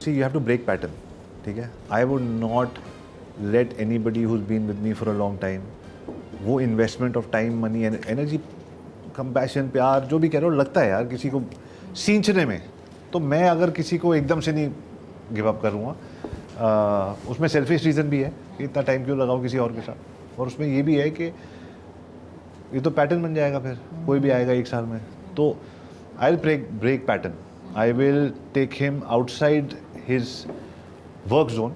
C you have to break pattern, ठीक है. I would not let anybody who's been with me for a long time, वो investment of time, money, energy, compassion, प्यार, जो भी कह रहे हो, लगता है यार किसी को सींचने में, तो मैं अगर किसी को एकदम से नहीं गिव अप करूँगा. उसमें सेल्फिश रीज़न भी है कि इतना टाइम क्यों लगाओ किसी और के साथ, और उसमें ये भी है कि ये तो पैटर्न बन जाएगा, फिर कोई भी आएगा 1 साल में. तो I will break pattern. I will take him outside his work zone,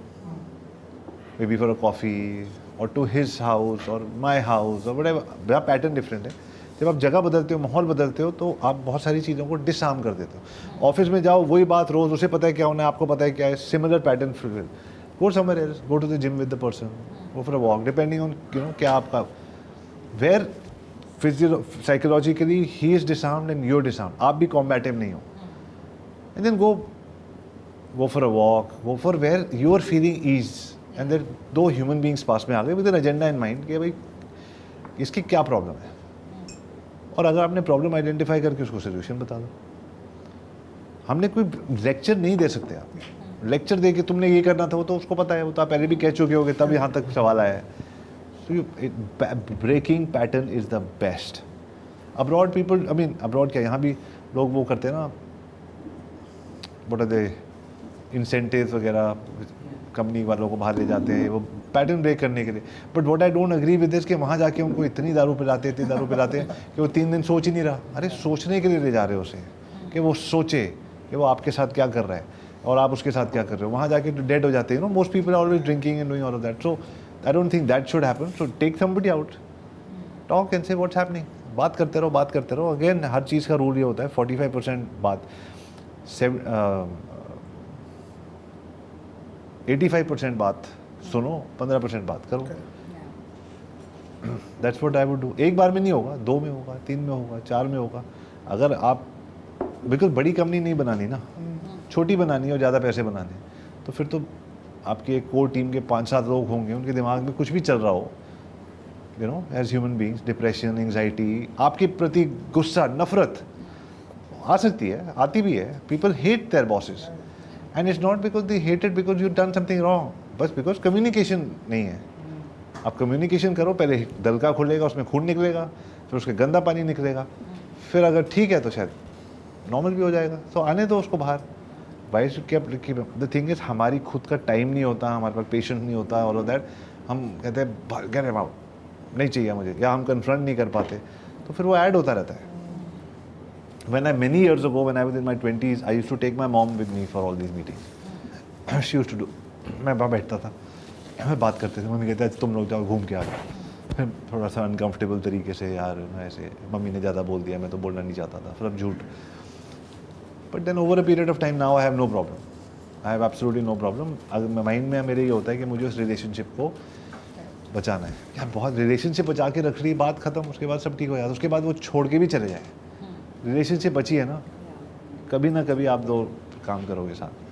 may be for a coffee और टू हिज हाउस और माई हाउस और व्हाटएवर. मेरा पैटर्न डिफरेंट है. जब आप जगह बदलते हो, माहौल बदलते हो, तो आप बहुत सारी चीज़ों को डिसआर्म कर देते हो. ऑफिस में जाओ, वही बात रोज़, उसे पता है क्या होना है, आपको पता है क्या है, सिमिलर पैटर्न. फिर go somewhere else, go to the gym with the person, go for a walk, depending on क्या आपका, where psychologically he is disarmed and you are disarmed, आप भी कॉम्बैटिव नहीं हो. And then go for a walk, go for where you are feeling ease, and there 2 human beings पास में आ गए with an agenda in mind कि भाई इसकी क्या प्रॉब्लम है, और अगर आपने प्रॉब्लम आइडेंटिफाई करके उसको सोल्यूशन बता दो. हमने कोई लेक्चर नहीं दे सकते. आप लेक्चर दे के तुमने ये करना था, वो तो उसको पता है, वो तो आप पहले भी कह चुके होगे, तब यहाँ तक सवाल आया है. So breaking pattern is the best. Abroad people, I mean abroad क्या, यहाँ भी लोग वो करते हैं ना, व्हाट आर दे, इंसेंटिव्स वगैरह, कंपनी वालों को बाहर ले जाते हैं वो पैटर्न ब्रेक करने के लिए. But what I don't agree with this कि वहाँ जाके उनको इतनी दारू पिलाते हैं कि वो 3 दिन सोच ही नहीं रहा. अरे सोचने के लिए ले जा रहे हो उसे, कि वो सोचे कि वो आपके साथ क्या कर रहा है और आप उसके साथ क्या कर रहे हो. वहाँ जाके तो डेड हो जाते हैं. Most people are always drinking and doing all of that. So I don't think that should happen. So take somebody out, talk and say what's happening. बात करते रहो. अगेन हर चीज़ का रूल ये होता है 45% बात, 85% बात सुनो, 15% बात करो. That's what I would do. एक बार में नहीं होगा, 2 में होगा, 3 में होगा, 4 में होगा. अगर आप, बिल्कुल बड़ी कंपनी नहीं बनानी ना, छोटी बनानी है और ज़्यादा पैसे बनाने, तो फिर तो आपकी एक कोर टीम के 5-7 लोग होंगे, उनके दिमाग में कुछ भी चल रहा हो, you know, as human beings, depression, anxiety, आपके प्रति गुस्सा, नफरत आ सकती है, आती भी है. People hate their bosses and it's not because they hate it because you done something wrong, बस बिकॉज कम्युनिकेशन नहीं है. आप कम्युनिकेशन करो, पहले दल का खुलेगा, उसमें खून निकलेगा, फिर उसके गंदा पानी निकलेगा, फिर अगर ठीक है तो शायद नॉर्मल भी हो जाएगा. तो आने दो उसको बाहर. वाइस द थिंग इज, हमारी खुद का टाइम नहीं होता, हमारे पास पेशेंस नहीं होता, ऑल ऑफ दैट. हम कहते हैं गेट हिम आउट, नहीं चाहिए मुझे, या हम कन्फ्रंट नहीं कर पाते, तो फिर वो ऐड होता रहता है. many years ago when I was in my 20s, I used to take my mom with me for all these meetings. She used to do. मैं वहाँ बैठता था, मैं बात करते थे, मम्मी कहते हैं तुम लोग जाओ घूम के आ जाओ. फिर थोड़ा सा अनकंफर्टेबल तरीके से, यार मैं ऐसे, मम्मी ने ज़्यादा बोल दिया, मैं तो बोलना नहीं चाहता था, फिर अब झूठ. But then over a period of time now I have no problem, I have absolutely no problem. अगर माइंड में मेरे ये होता है कि मुझे उस रिलेशनशिप को बचाना है. यार बहुत रिलेशनशिप बचा के रख रही, बात खत्म, उसके बाद सब ठीक हो जाता, उसके बाद वो छोड़ के भी चले जाए. रिलेशनशिप बची है ना, कभी ना कभी आप 2 काम करोगे साथ.